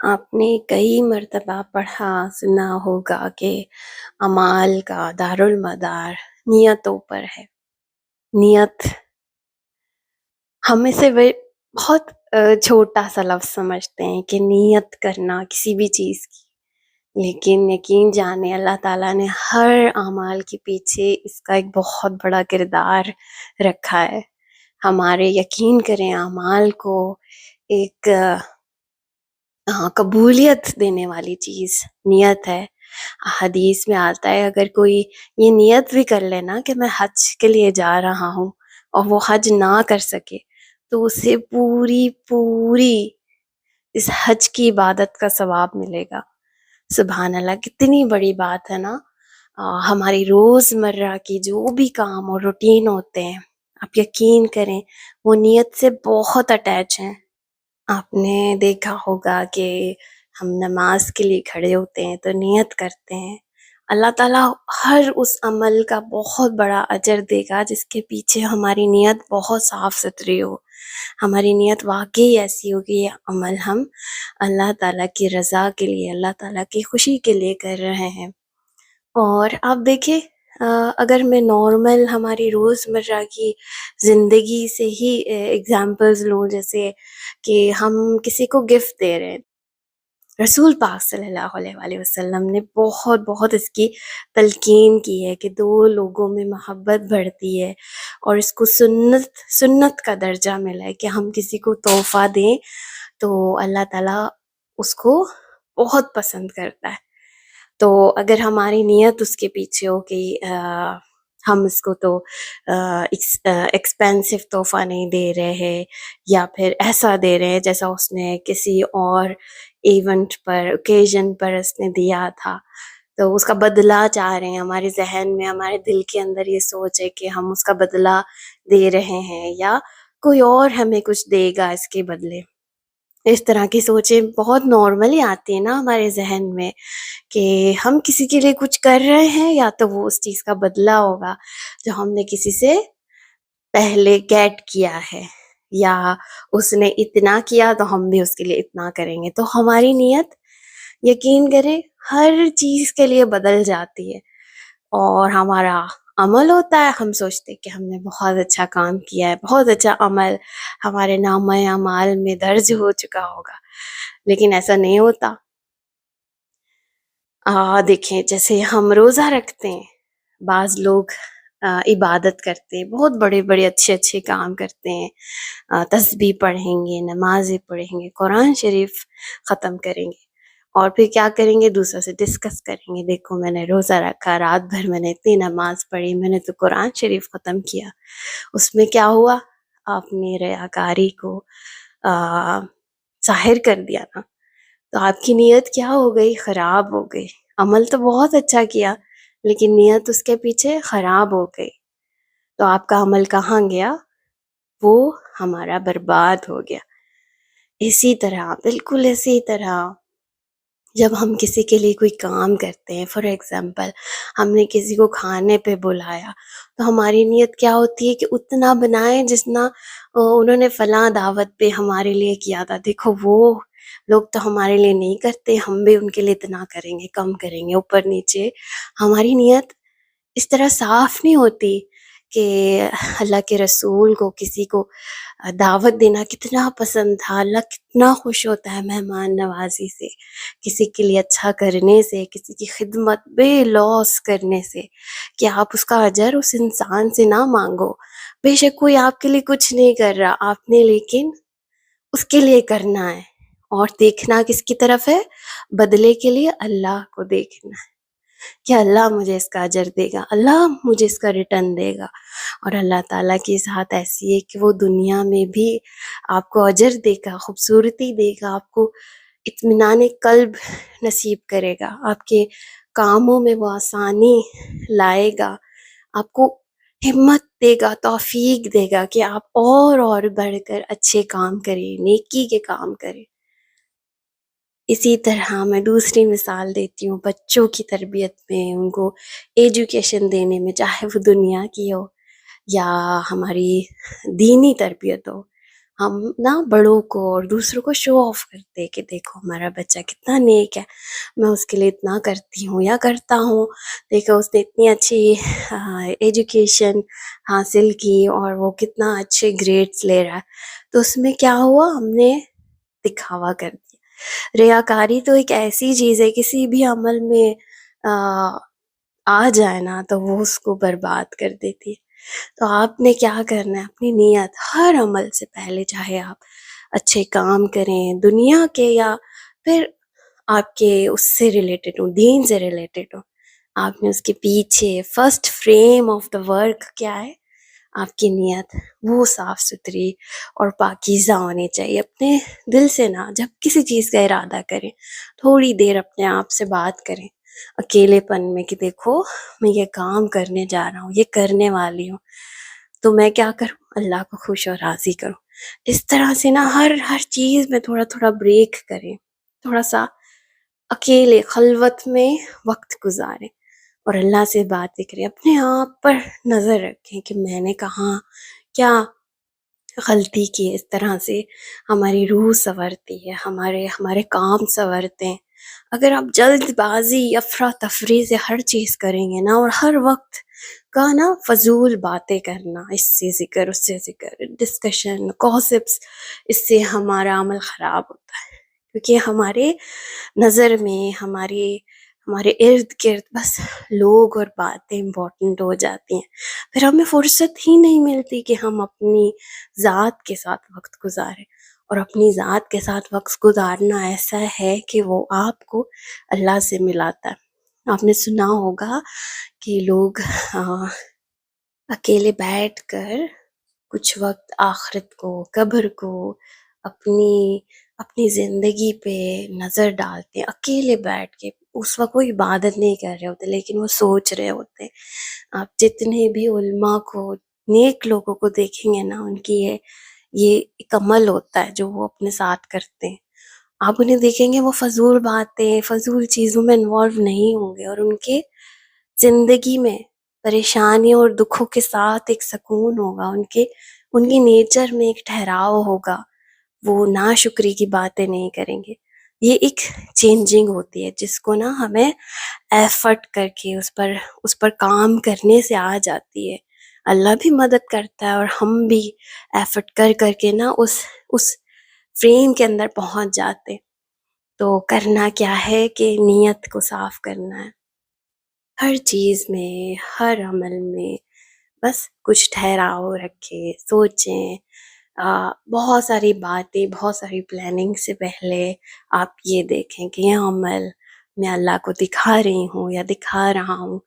آپ نے کئی مرتبہ پڑھا سنا ہوگا کہ اعمال کا دارالمدار نیتوں پر ہے۔ نیت ہم میں سے بہت چھوٹا سا لفظ سمجھتے ہیں کہ نیت کرنا کسی بھی چیز کی، لیکن یقین جانے اللہ تعالیٰ نے ہر اعمال کے پیچھے اس کا ایک بہت بڑا کردار رکھا ہے۔ ہمارے یقین کریں اعمال کو ایک قبولیت دینے والی چیز نیت ہے۔ حدیث میں آتا ہے اگر کوئی یہ نیت بھی کر لینا کہ میں حج کے لیے جا رہا ہوں اور وہ حج نہ کر سکے تو اسے پوری اس حج کی عبادت کا ثواب ملے گا۔ سبحان اللہ، کتنی بڑی بات ہے نا۔ ہماری روزمرہ کی جو بھی کام اور روٹین ہوتے ہیں، آپ یقین کریں وہ نیت سے بہت اٹیچ ہیں۔ آپ نے دیکھا ہوگا کہ ہم نماز کے لیے کھڑے ہوتے ہیں تو نیت کرتے ہیں، اللہ تعالیٰ ہر اس عمل کا بہت بڑا اجر دے گا جس کے پیچھے ہماری نیت بہت صاف ستھری ہو، ہماری نیت واقعی ایسی ہوگی یہ عمل ہم اللہ تعالیٰ کی رضا کے لیے، اللہ تعالیٰ کی خوشی کے لیے کر رہے ہیں۔ اور آپ دیکھیں اگر میں نارمل ہماری روزمرہ کی زندگی سے ہی ایگزامپلز لوں، جیسے کہ ہم کسی کو گفٹ دے رہے ہیں، رسول پاک صلی اللہ علیہ وآلہ وسلم نے بہت اس کی تلقین کی ہے کہ دو لوگوں میں محبت بڑھتی ہے اور اس کو سنت کا درجہ ملا ہے کہ ہم کسی کو تحفہ دیں تو اللہ تعالیٰ اس کو بہت پسند کرتا ہے۔ تو اگر ہماری نیت اس کے پیچھے ہو کہ ہم اس کو تو ایکسپینسو تحفہ نہیں دے رہے ہیں یا پھر ایسا دے رہے ہیں جیسا اس نے کسی اور ایونٹ پر اوکیزن پر اس نے دیا تھا، تو اس کا بدلہ چاہ رہے ہیں، ہمارے ذہن میں ہمارے دل کے اندر یہ سوچ ہے کہ ہم اس کا بدلہ دے رہے ہیں یا کوئی اور ہمیں کچھ دے گا اس کے بدلے۔ اس طرح کی سوچیں بہت نارملی آتی ہیں نا ہمارے ذہن میں کہ ہم کسی کے لیے کچھ کر رہے ہیں یا تو وہ اس چیز کا بدلہ ہوگا جو ہم نے کسی سے پہلے گیٹ کیا ہے، یا اس نے اتنا کیا تو ہم بھی اس کے لیے اتنا کریں گے۔ تو ہماری نیت یقین کریں ہر چیز کے لیے بدل جاتی ہے، اور ہمارا عمل ہوتا ہے ہم سوچتے کہ ہم نے بہت اچھا کام کیا ہے، بہت اچھا عمل ہمارے نامہ اعمال میں درج ہو چکا ہوگا، لیکن ایسا نہیں ہوتا۔ دیکھیں جیسے ہم روزہ رکھتے ہیں، بعض لوگ عبادت کرتے ہیں، بہت بڑے اچھے کام کرتے ہیں، تسبیح پڑھیں گے، نمازیں پڑھیں گے، قرآن شریف ختم کریں گے، اور پھر کیا کریں گے دوسروں سے ڈسکس کریں گے، دیکھو میں نے روزہ رکھا، رات بھر میں نے اتنی نماز پڑھی، میں نے تو قرآن شریف ختم کیا، اس میں کیا ہوا؟ آپ نے ریاکاری کو ظاہر کر دیا نا، تو آپ کی نیت کیا ہو گئی؟ خراب ہو گئی۔ عمل تو بہت اچھا کیا لیکن نیت اس کے پیچھے خراب ہو گئی، تو آپ کا عمل کہاں گیا؟ وہ ہمارا برباد ہو گیا۔ اسی طرح بالکل اسی طرح جب ہم کسی کے لیے کوئی کام کرتے ہیں، فار ایگزامپل ہم نے کسی کو کھانے پہ بلایا تو ہماری نیت کیا ہوتی ہے کہ اتنا بنائیں جتنا انہوں نے فلاں دعوت پہ ہمارے لیے کیا تھا، دیکھو وہ لوگ تو ہمارے لیے نہیں کرتے، ہم بھی ان کے لیے اتنا کریں گے، کم کریں گے، اوپر نیچے۔ ہماری نیت اس طرح صاف نہیں ہوتی کہ اللہ کے رسول کو کسی کو دعوت دینا کتنا پسند تھا، اللہ کتنا خوش ہوتا ہے مہمان نوازی سے، کسی کے لیے اچھا کرنے سے، کسی کی خدمت بے لوث کرنے سے، کہ آپ اس کا اجر اس انسان سے نہ مانگو، بے شک کوئی آپ کے لیے کچھ نہیں کر رہا، آپ نے لیکن اس کے لیے کرنا ہے، اور دیکھنا کس کی طرف ہے؟ بدلے کے لیے اللہ کو دیکھنا ہے کہ اللہ مجھے اس کا اجر دے گا، اللہ مجھے اس کا ریٹرن دے گا۔ اور اللہ تعالیٰ کی ذات ایسی ہے کہ وہ دنیا میں بھی آپ کو اجر دے گا، خوبصورتی دے گا، آپ کو اطمینان قلب نصیب کرے گا، آپ کے کاموں میں وہ آسانی لائے گا، آپ کو ہمت دے گا، توفیق دے گا کہ آپ اور بڑھ کر اچھے کام کریں، نیکی کے کام کریں۔ اسی طرح میں دوسری مثال دیتی ہوں، بچوں کی تربیت میں، ان کو ایجوکیشن دینے میں، چاہے وہ دنیا کی ہو یا ہماری دینی تربیت ہو۔ ہم نا بڑوں کو اور دوسروں کو شو آف کرتے کہ دیکھو ہمارا بچہ کتنا نیک ہے، میں اس کے لیے اتنا کرتی ہوں یا کرتا ہوں، دیکھو اس نے اتنی اچھی ایجوکیشن حاصل کی اور وہ کتنا اچھے گریڈس لے رہا ہے۔ تو اس میں کیا ہوا، ہم نے دکھاوا کر دیا۔ ریاکاری تو ایک ایسی چیز ہے، کسی بھی عمل میں آ جائے نا تو وہ اس کو برباد کر دیتی ہے۔ تو آپ نے کیا کرنا ہے، اپنی نیت ہر عمل سے پہلے، چاہے آپ اچھے کام کریں دنیا کے یا پھر آپ کے اس سے ریلیٹڈ ہوں، دین سے ریلیٹڈ ہوں، آپ نے اس کے پیچھے first frame of the work کیا ہے، آپ کی نیت وہ صاف ستھری اور پاکیزہ ہونی چاہیے۔ اپنے دل سے نا جب کسی چیز کا ارادہ کریں، تھوڑی دیر اپنے آپ سے بات کریں اکیلے پن میں کہ دیکھو میں یہ کام کرنے جا رہا ہوں، یہ کرنے والی ہوں، تو میں کیا کروں، اللہ کو خوش اور راضی کروں۔ اس طرح سے نا ہر چیز میں تھوڑا تھوڑا بریک کریں، تھوڑا سا اکیلے خلوت میں وقت گزاریں اور اللہ سے باتیں کریں، اپنے آپ پر نظر رکھیں کہ میں نے کہاں کیا غلطی کی ہے۔ اس طرح سے ہماری روح سنورتی ہے، ہمارے کام سنورتے ہیں۔ اگر آپ جلد بازی افراتفری سے ہر چیز کریں گے نا، اور ہر وقت کا نا فضول باتیں کرنا، اس سے ذکر اس سے ذکر، ڈسکشن، گوسپس، اس سے ہمارا عمل خراب ہوتا ہے، کیونکہ ہمارے نظر میں ہمارے ارد گرد بس لوگ اور باتیں امپورٹنٹ ہو جاتی ہیں، پھر ہمیں فرصت ہی نہیں ملتی کہ ہم اپنی ذات کے ساتھ وقت گزاریں۔ اور اپنی ذات کے ساتھ وقت گزارنا ایسا ہے کہ وہ آپ کو اللہ سے ملاتا ہے۔ آپ نے سنا ہوگا کہ لوگ اکیلے بیٹھ کر کچھ وقت آخرت کو، قبر کو، اپنی زندگی پہ نظر ڈالتے ہیں، اکیلے بیٹھ کے۔ اس وقت وہ عبادت نہیں کر رہے ہوتے لیکن وہ سوچ رہے ہوتے ہیں۔ آپ جتنے بھی علماء کو، نیک لوگوں کو دیکھیں گے نا، ان کی یہ ایک عمل ہوتا ہے جو وہ اپنے ساتھ کرتے ہیں۔ آپ انہیں دیکھیں گے وہ فضول باتیں، فضول چیزوں میں انوالو نہیں ہوں گے، اور ان کے زندگی میں پریشانیوں اور دکھوں کے ساتھ ایک سکون ہوگا، ان کی نیچر میں ایک ٹھہراؤ ہوگا، وہ ناشکری کی باتیں نہیں کریں گے۔ یہ ایک چینجنگ ہوتی ہے جس کو نا ہمیں ایفرٹ کر کے اس پر کام کرنے سے آ جاتی ہے۔ اللہ بھی مدد کرتا ہے اور ہم بھی ایفرٹ کر کے نا اس فریم کے اندر پہنچ جاتے۔ تو کرنا کیا ہے کہ نیت کو صاف کرنا ہے، ہر چیز میں، ہر عمل میں بس کچھ ٹھہراؤ رکھے، سوچیں، بہت ساری باتیں، بہت ساری پلاننگ سے پہلے آپ یہ دیکھیں کہ یہ عمل میں اللہ کو دکھا رہی ہوں یا دکھا رہا ہوں،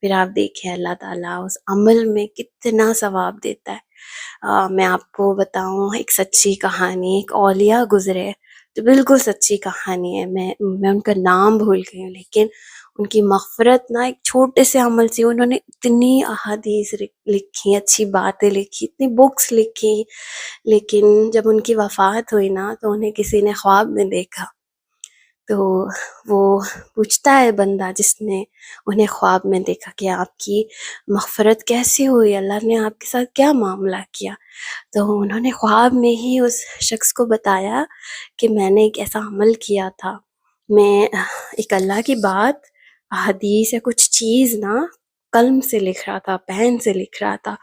پھر آپ دیکھیں اللہ تعالیٰ اس عمل میں کتنا ثواب دیتا ہے۔ میں آپ کو بتاؤں ایک سچی کہانی، ایک اولیاء گزرے جو بالکل سچی کہانی ہے، میں ان کا نام بھول گئی ہوں، لیکن ان کی مغفرت نا ایک چھوٹے سے عمل سے، انہوں نے اتنی احادیث لکھی، اچھی باتیں لکھی، اتنی بکس لکھی، لیکن جب ان کی وفات ہوئی نا تو انہیں کسی نے خواب میں دیکھا۔ تو وہ پوچھتا ہے بندہ جس نے انہیں خواب میں دیکھا کہ آپ کی مغفرت کیسے ہوئی، اللہ نے آپ کے ساتھ کیا معاملہ کیا؟ تو انہوں نے خواب میں ہی اس شخص کو بتایا کہ میں نے ایک ایسا عمل کیا تھا، میں ایک اللہ کی بات، حدیث یا کچھ چیز نا قلم سے لکھ رہا تھا، پین سے لکھ رہا تھا،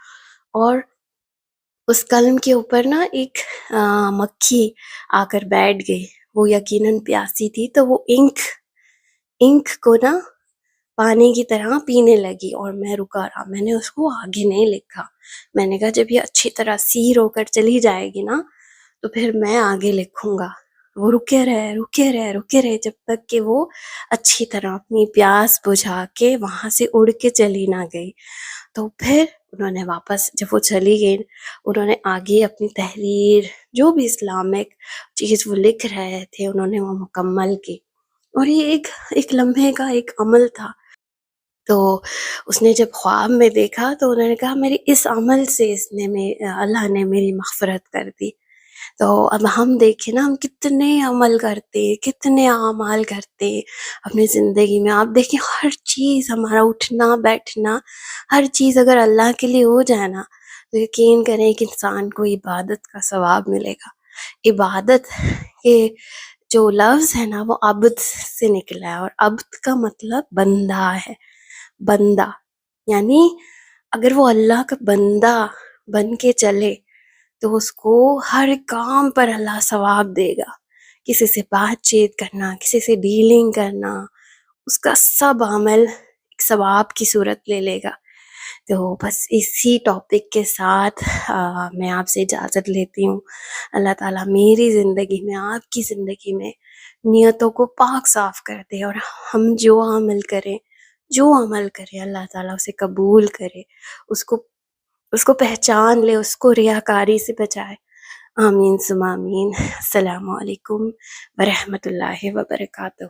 اور اس قلم کے اوپر نا ایک مکھی آ کر بیٹھ گئی، وہ یقیناً پیاسی تھی تو وہ انک کو نا پانی کی طرح پینے لگی، اور میں رکا رہا، میں نے اس کو آگے نہیں لکھا، میں نے کہا جب یہ اچھی طرح سیر ہو کر چلی جائے گی نا تو پھر میں آگے لکھوں گا۔ وہ رکے رہے جب تک کہ وہ اچھی طرح اپنی پیاس بجھا کے وہاں سے اڑ کے چلی نہ گئی۔ تو پھر انہوں نے واپس، جب وہ چلی گئی، انہوں نے آگے اپنی تحریر، جو بھی اسلامک چیز وہ لکھ رہے تھے، انہوں نے وہ مکمل کی، اور یہ ایک لمحے کا ایک عمل تھا۔ تو اس نے جب خواب میں دیکھا تو انہوں نے کہا میری اس عمل سے اللہ نے میری مغفرت کر دی۔ تو اب ہم دیکھیں نا، ہم کتنے عمل کرتے، کتنے اعمال کرتے اپنی زندگی میں، آپ دیکھیں ہر چیز، ہمارا اٹھنا بیٹھنا، ہر چیز اگر اللہ کے لیے ہو جائے نا تو یقین کریں کہ انسان کو عبادت کا ثواب ملے گا. عبادت کے جو لفظ ہے نا وہ عبد سے نکلا ہے، اور عبد کا مطلب بندہ ہے. بندہ یعنی اگر وہ اللہ کا بندہ بن کے چلے تو اس کو ہر کام پر اللہ ثواب دے گا. کسی سے بات چیت کرنا، کسی سے ڈیلنگ کرنا، اس کا سب عمل ایک ثواب کی صورت لے لے گا. تو بس اسی ٹاپک کے ساتھ میں آپ سے اجازت لیتی ہوں. اللہ تعالیٰ میری زندگی میں، آپ کی زندگی میں نیتوں کو پاک صاف کر دے، اور ہم جو عمل کریں اللہ تعالیٰ اسے قبول کرے، اس کو پہچان لے، اس کو ریاکاری سے بچائے. آمین ثم آمین. السلام علیکم ورحمۃ اللہ وبرکاتہ.